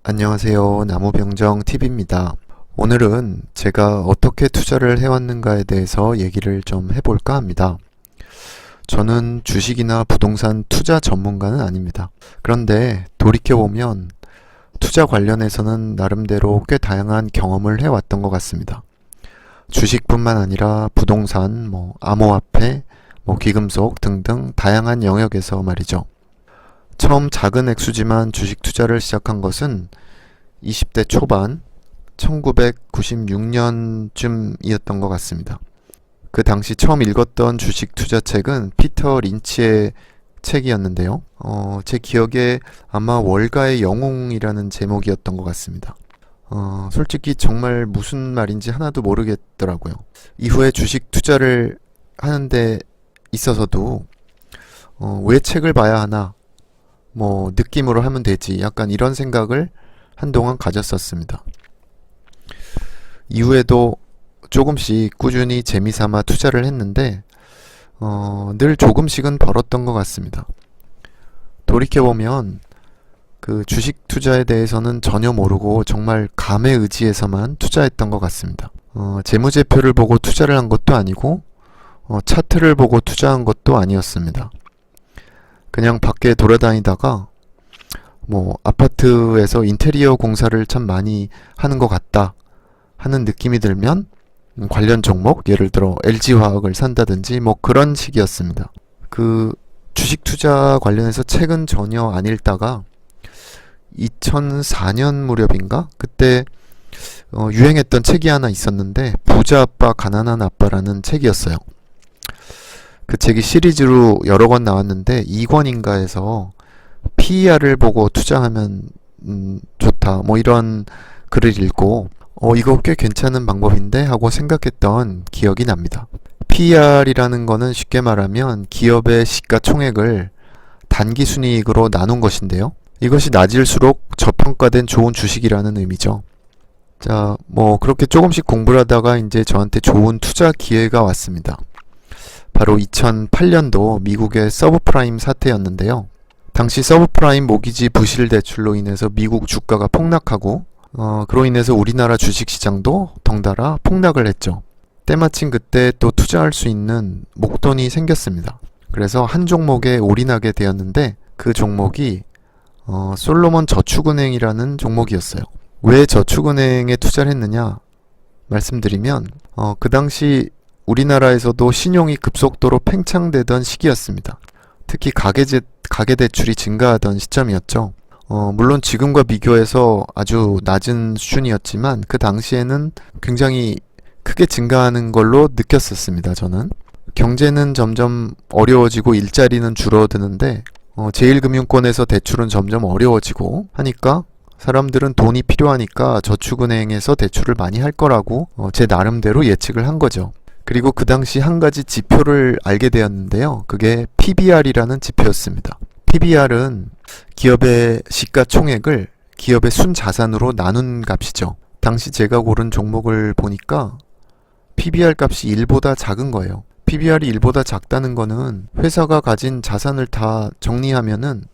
안녕하세요. 나무병정TV입니다. 오늘은 제가 어떻게 투자를 해왔는가에 대해서 얘기를 좀 해볼까 합니다. 저는 주식이나 부동산 투자 전문가는 아닙니다. 그런데 돌이켜보면 투자 관련해서는 나름대로 꽤 다양한 경험을 해왔던 것 같습니다. 주식뿐만 아니라 부동산, 암호화폐, 귀금속 등등 다양한 영역에서 말이죠. 처음 작은 액수지만 주식 투자를 시작한 것은 20대 초반 1996년쯤이었던 것 같습니다. 그 당시 처음 읽었던 주식 투자 책은 피터 린치의 책이었는데요. 제 기억에 아마 월가의 영웅이라는 제목이었던 것 같습니다. 솔직히 정말 무슨 말인지 하나도 모르겠더라고요. 이후에 주식 투자를 하는데 있어서도 왜 책을 봐야 하나? 느낌으로 하면 되지. 약간 이런 생각을 한동안 가졌었습니다. 이후에도 조금씩 꾸준히 재미삼아 투자를 했는데, 늘 조금씩은 벌었던 것 같습니다. 돌이켜보면, 그 주식 투자에 대해서는 전혀 모르고 정말 감에 의지해서만 투자했던 것 같습니다. 재무제표를 보고 투자를 한 것도 아니고, 차트를 보고 투자한 것도 아니었습니다. 그냥 밖에 돌아다니다가 아파트에서 인테리어 공사를 참 많이 하는 것 같다 하는 느낌이 들면 관련 종목, 예를 들어 LG화학을 산다든지 그런 식이었습니다. 그 주식 투자 관련해서 책은 전혀 안 읽다가 2004년 무렵인가? 그때 유행했던 책이 하나 있었는데 부자 아빠 가난한 아빠라는 책이었어요. 그 책이 시리즈로 여러 권 나왔는데 2권인가 해서 PER을 보고 투자하면 좋다 이런 글을 읽고 이거 꽤 괜찮은 방법인데 하고 생각했던 기억이 납니다. PER이라는 거는 쉽게 말하면 기업의 시가총액을 단기순이익으로 나눈 것인데요. 이것이 낮을수록 저평가된 좋은 주식이라는 의미죠. 자, 그렇게 조금씩 공부를 하다가 이제 저한테 좋은 투자 기회가 왔습니다. 바로 2008년도 미국의 서브프라임 사태였는데요. 당시 서브프라임 모기지 부실 대출로 인해서 미국 주가가 폭락하고 그로 인해서 우리나라 주식시장도 덩달아 폭락을 했죠. 때마침 그때 또 투자할 수 있는 목돈이 생겼습니다. 그래서 한 종목에 올인하게 되었는데 그 종목이 솔로몬 저축은행이라는 종목이었어요. 왜 저축은행에 투자를 했느냐 말씀드리면 그 당시 우리나라에서도 신용이 급속도로 팽창되던 시기였습니다. 특히 가계대출이 증가하던 시점이었죠. 물론 지금과 비교해서 아주 낮은 수준이었지만 그 당시에는 굉장히 크게 증가하는 걸로 느꼈었습니다. 저는 경제는 점점 어려워지고 일자리는 줄어드는데 제1금융권에서 대출은 점점 어려워지고 하니까 사람들은 돈이 필요하니까 저축은행에서 대출을 많이 할 거라고 제 나름대로 예측을 한 거죠. 그리고 그 당시 한 가지 지표를 알게 되었는데요. 그게 PBR이라는 지표였습니다. PBR은 기업의 시가총액을 기업의 순자산으로 나눈 값이죠. 당시 제가 고른 종목을 보니까 PBR 값이 1보다 작은 거예요. PBR이 1보다 작다는 거는 회사가 가진 자산을 다 정리하면은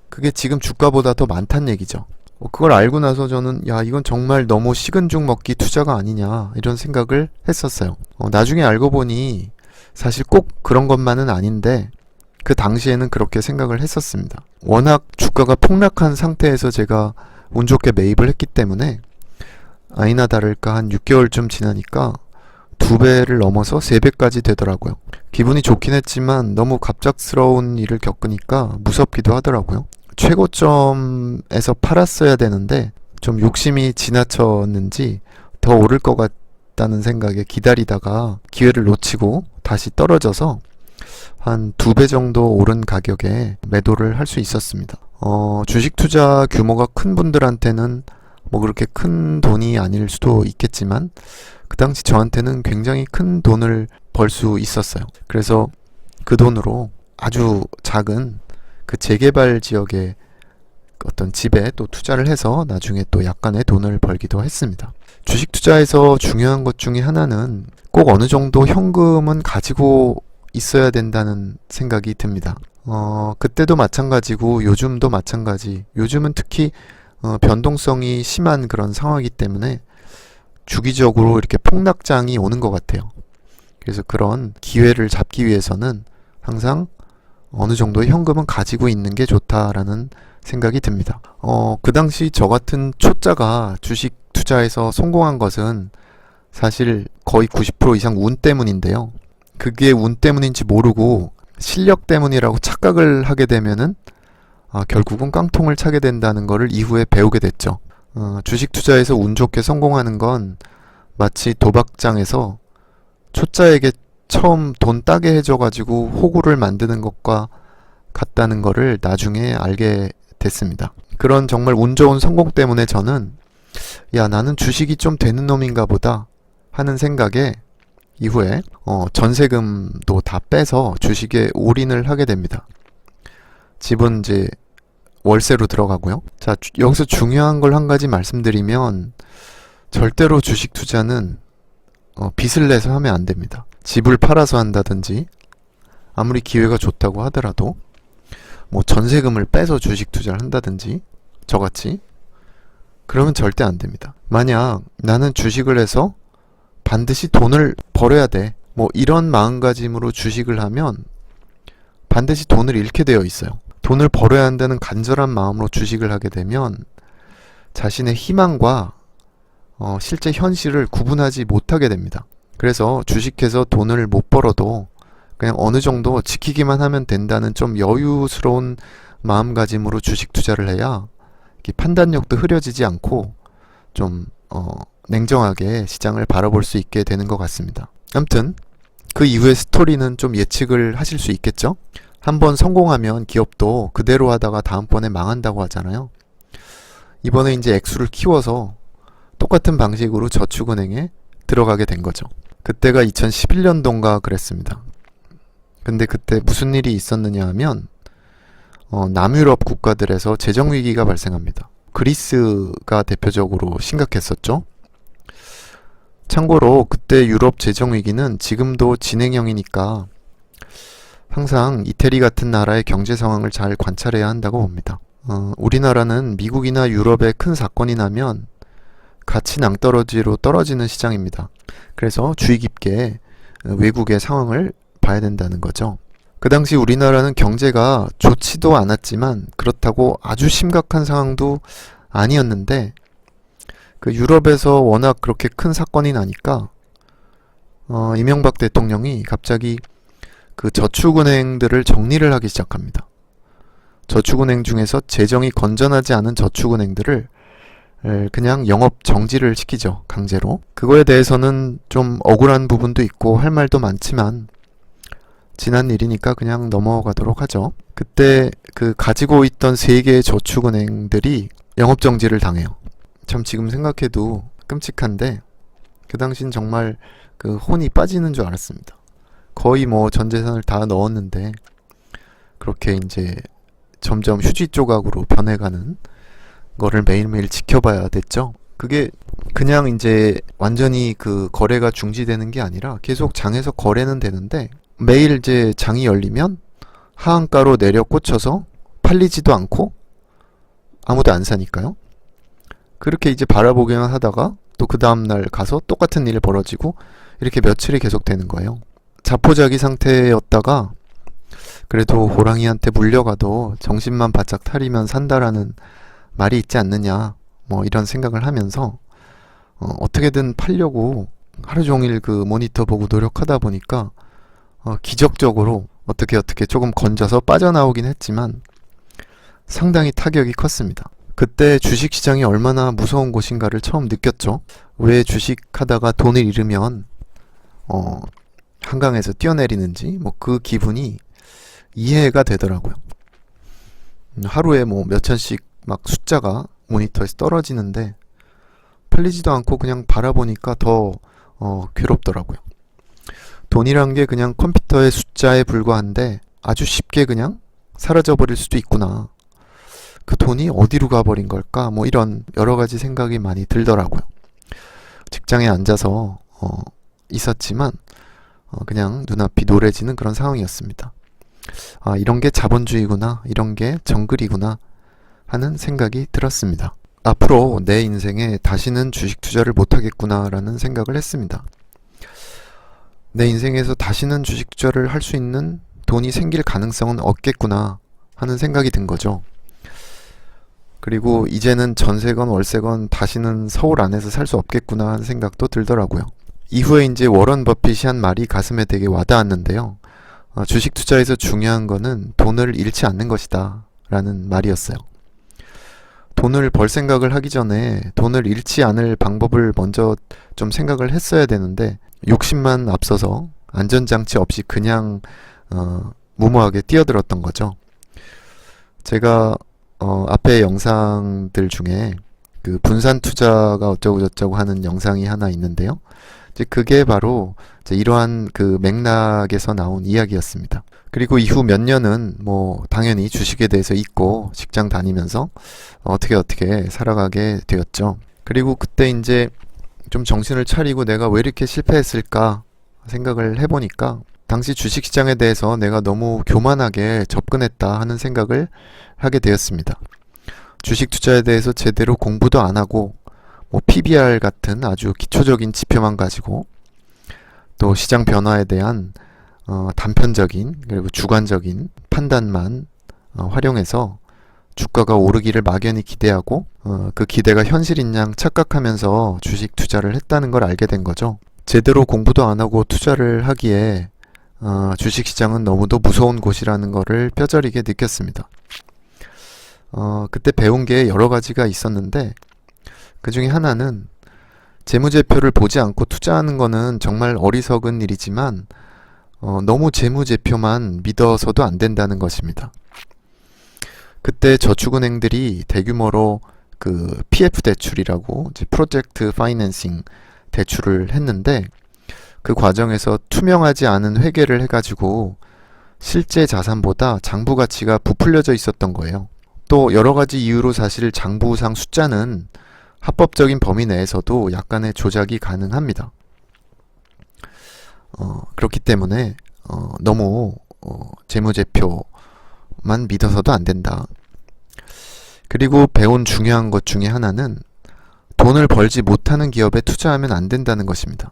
그게 지금 주가보다 더 많다는 얘기죠. 그걸 알고 나서 저는 이건 정말 너무 식은 죽 먹기 투자가 아니냐 이런 생각을 했었어요. 나중에 알고 보니 사실 꼭 그런 것만은 아닌데 그 당시에는 그렇게 생각을 했었습니다. 워낙 주가가 폭락한 상태에서 제가 운 좋게 매입을 했기 때문에 아니나 다를까 한 6개월쯤 지나니까 2배를 넘어서 3배까지 되더라고요. 기분이 좋긴 했지만 너무 갑작스러운 일을 겪으니까 무섭기도 하더라고요. 최고점에서 팔았어야 되는데 좀 욕심이 지나쳤는지 더 오를 것 같다는 생각에 기다리다가 기회를 놓치고 다시 떨어져서 한 2배 정도 오른 가격에 매도를 할 수 있었습니다. 주식 투자 규모가 큰 분들한테는 그렇게 큰 돈이 아닐 수도 있겠지만 그 당시 저한테는 굉장히 큰 돈을 벌 수 있었어요. 그래서 그 돈으로 아주 작은 그 재개발 지역의 어떤 집에 또 투자를 해서 나중에 또 약간의 돈을 벌기도 했습니다. 주식 투자에서 중요한 것 중에 하나는 꼭 어느 정도 현금은 가지고 있어야 된다는 생각이 듭니다. 그때도 마찬가지고 요즘도 마찬가지. 요즘은 특히 변동성이 심한 그런 상황이기 때문에 주기적으로 이렇게 폭락장이 오는 것 같아요. 그래서 그런 기회를 잡기 위해서는 항상 어느 정도의 현금은 가지고 있는 게 좋다라는 생각이 듭니다. 그 당시 저 같은 초짜가 주식 투자에서 성공한 것은 사실 거의 90% 이상 운 때문인데요. 그게 운 때문인지 모르고 실력 때문이라고 착각을 하게 되면은 결국은 깡통을 차게 된다는 것을 이후에 배우게 됐죠. 주식 투자에서 운 좋게 성공하는 건 마치 도박장에서 초짜에게 처음 돈 따게 해줘가지고 호구를 만드는 것과 같다는 거를 나중에 알게 됐습니다. 그런 정말 운 좋은 성공 때문에 저는 야, 나는 주식이 좀 되는 놈인가 보다 하는 생각에 이후에 전세금도 다 빼서 주식에 올인을 하게 됩니다. 집은 이제 월세로 들어가고요. 자, 여기서 중요한 걸 한 가지 말씀드리면 절대로 주식 투자는 빚을 내서 하면 안 됩니다. 집을 팔아서 한다든지 아무리 기회가 좋다고 하더라도 뭐 전세금을 빼서 주식 투자를 한다든지 저같이 그러면 절대 안 됩니다. 만약 나는 주식을 해서 반드시 돈을 벌어야 돼, 뭐 이런 마음가짐으로 주식을 하면 반드시 돈을 잃게 되어 있어요. 돈을 벌어야 한다는 간절한 마음으로 주식을 하게 되면 자신의 희망과 실제 현실을 구분하지 못하게 됩니다. 그래서 주식해서 돈을 못 벌어도 그냥 어느 정도 지키기만 하면 된다는 좀 여유스러운 마음가짐으로 주식 투자를 해야 판단력도 흐려지지 않고 좀 냉정하게 시장을 바라볼 수 있게 되는 것 같습니다. 아무튼 그 이후의 스토리는 좀 예측을 하실 수 있겠죠? 한번 성공하면 기업도 그대로 하다가 다음번에 망한다고 하잖아요. 이번에 이제 액수를 키워서 똑같은 방식으로 저축은행에 들어가게 된 거죠. 그때가 2011년도인가 그랬습니다. 근데 그때 무슨 일이 있었느냐 하면 남유럽 국가들에서 재정위기가 발생합니다. 그리스가 대표적으로 심각했었죠. 참고로 그때 유럽 재정위기는 지금도 진행형이니까 항상 이태리 같은 나라의 경제 상황을 잘 관찰해야 한다고 봅니다. 우리나라는 미국이나 유럽에 큰 사건이 나면 같이 낭떠러지로 떨어지는 시장입니다. 그래서 주의 깊게 외국의 상황을 봐야 된다는 거죠. 그 당시 우리나라는 경제가 좋지도 않았지만 그렇다고 아주 심각한 상황도 아니었는데 그 유럽에서 워낙 그렇게 큰 사건이 나니까 이명박 대통령이 갑자기 그 저축은행들을 정리를 하기 시작합니다. 저축은행 중에서 재정이 건전하지 않은 저축은행들을 그냥 영업 정지를 시키죠. 강제로. 그거에 대해서는 좀 억울한 부분도 있고 할 말도 많지만 지난 일이니까 그냥 넘어가도록 하죠. 그때 그 가지고 있던 3개의 저축은행들이 영업정지를 당해요. 참 지금 생각해도 끔찍한데 그 당시는 정말 그 혼이 빠지는 줄 알았습니다. 거의 뭐 전 재산을 다 넣었는데 그렇게 이제 점점 휴지 조각으로 변해가는 거를 매일매일 지켜봐야 됐죠. 그게 그냥 이제 완전히 그 거래가 중지되는 게 아니라 계속 장에서 거래는 되는데 매일 이제 장이 열리면 하한가로 내려 꽂혀서 팔리지도 않고 아무도 안 사니까요. 그렇게 이제 바라보기만 하다가 또 그 다음날 가서 똑같은 일이 벌어지고 이렇게 며칠이 계속 되는 거예요. 자포자기 상태였다가 그래도 호랑이한테 물려가도 정신만 바짝 차리면 산다라는 말이 있지 않느냐, 뭐 이런 생각을 하면서 어떻게든 팔려고 하루 종일 그 모니터 보고 노력하다 보니까 기적적으로 어떻게 조금 건져서 빠져나오긴 했지만 상당히 타격이 컸습니다. 그때 주식시장이 얼마나 무서운 곳인가를 처음 느꼈죠. 왜 주식하다가 돈을 잃으면 한강에서 뛰어내리는지 뭐 그 기분이 이해가 되더라고요. 하루에 뭐 몇천씩 막 숫자가 모니터에서 떨어지는데 팔리지도 않고 그냥 바라보니까 더 괴롭더라고요. 돈이란 게 그냥 컴퓨터의 숫자에 불과한데 아주 쉽게 그냥 사라져버릴 수도 있구나. 그 돈이 어디로 가버린 걸까? 뭐 이런 여러 가지 생각이 많이 들더라고요. 직장에 앉아서 있었지만 그냥 눈앞이 노래지는 그런 상황이었습니다. 아, 이런 게 자본주의구나, 이런 게 정글이구나 하는 생각이 들었습니다. 앞으로 내 인생에 다시는 주식 투자를 못하겠구나라는 생각을 했습니다. 내 인생에서 다시는 주식 투자를 할 수 있는 돈이 생길 가능성은 없겠구나 하는 생각이 든 거죠. 그리고 이제는 전세건 월세건 다시는 서울 안에서 살 수 없겠구나 하는 생각도 들더라고요. 이후에 이제 워런 버핏이 한 말이 가슴에 되게 와닿았는데요. 주식 투자에서 중요한 거는 돈을 잃지 않는 것이다 라는 말이었어요. 돈을 벌 생각을 하기 전에 돈을 잃지 않을 방법을 먼저 좀 생각을 했어야 되는데 욕심만 앞서서 안전장치 없이 그냥 무모하게 뛰어들었던 거죠. 제가 앞에 영상들 중에 그 분산 투자가 어쩌고 저쩌고 하는 영상이 하나 있는데요. 이제 그게 바로 이제 이러한 그 맥락에서 나온 이야기였습니다. 그리고 이후 몇 년은 뭐 당연히 주식에 대해서 잊고 직장 다니면서 어떻게 살아가게 되었죠. 그리고 그때 이제 좀 정신을 차리고 내가 왜 이렇게 실패했을까 생각을 해보니까 당시 주식시장에 대해서 내가 너무 교만하게 접근했다 하는 생각을 하게 되었습니다. 주식 투자에 대해서 제대로 공부도 안 하고 뭐 PBR 같은 아주 기초적인 지표만 가지고 또 시장 변화에 대한 단편적인 그리고 주관적인 판단만 활용해서 주가가 오르기를 막연히 기대하고 그 기대가 현실인 양 착각하면서 주식 투자를 했다는 걸 알게 된 거죠. 제대로 공부도 안 하고 투자를 하기에 주식시장은 너무도 무서운 곳이라는 거를 뼈저리게 느꼈습니다. 그때 배운 게 여러 가지가 있었는데 그 중에 하나는 재무제표를 보지 않고 투자하는 거는 정말 어리석은 일이지만 너무 재무제표만 믿어서도 안 된다는 것입니다. 그때 저축은행들이 대규모로 그 PF 대출이라고 이제 프로젝트 파이낸싱 대출을 했는데 그 과정에서 투명하지 않은 회계를 해가지고 실제 자산보다 장부 가치가 부풀려져 있었던 거예요. 또 여러 가지 이유로 사실 장부상 숫자는 합법적인 범위 내에서도 약간의 조작이 가능합니다. 그렇기 때문에 너무 재무제표만 믿어서도 안 된다. 그리고 배운 중요한 것 중에 하나는 돈을 벌지 못하는 기업에 투자하면 안 된다는 것입니다.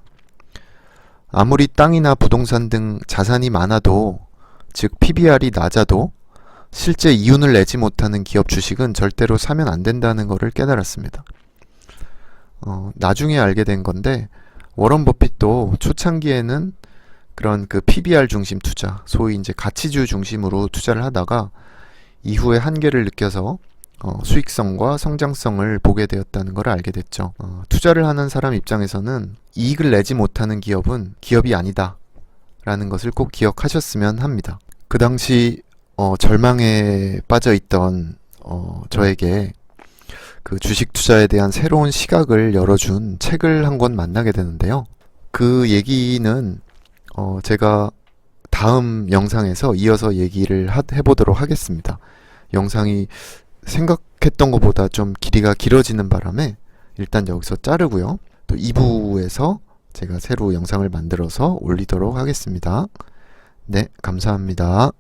아무리 땅이나 부동산 등 자산이 많아도, 즉 PBR이 낮아도 실제 이윤을 내지 못하는 기업 주식은 절대로 사면 안 된다는 것을 깨달았습니다. 나중에 알게 된 건데 워런 버핏도 초창기에는 그런 그 PBR 중심 투자, 소위 이제 가치주 중심으로 투자를 하다가 이후에 한계를 느껴서 수익성과 성장성을 보게 되었다는 걸 알게 됐죠. 투자를 하는 사람 입장에서는 이익을 내지 못하는 기업은 기업이 아니다 라는 것을 꼭 기억하셨으면 합니다. 그 당시 절망에 빠져 있던 저에게 그 주식 투자에 대한 새로운 시각을 열어준 책을 한 권 만나게 되는데요. 그 얘기는 제가 다음 영상에서 이어서 얘기를 해보도록 하겠습니다. 영상이 생각했던 것보다 좀 길이가 길어지는 바람에 일단 여기서 자르고요. 또 2부에서 제가 새로 영상을 만들어서 올리도록 하겠습니다. 네, 감사합니다.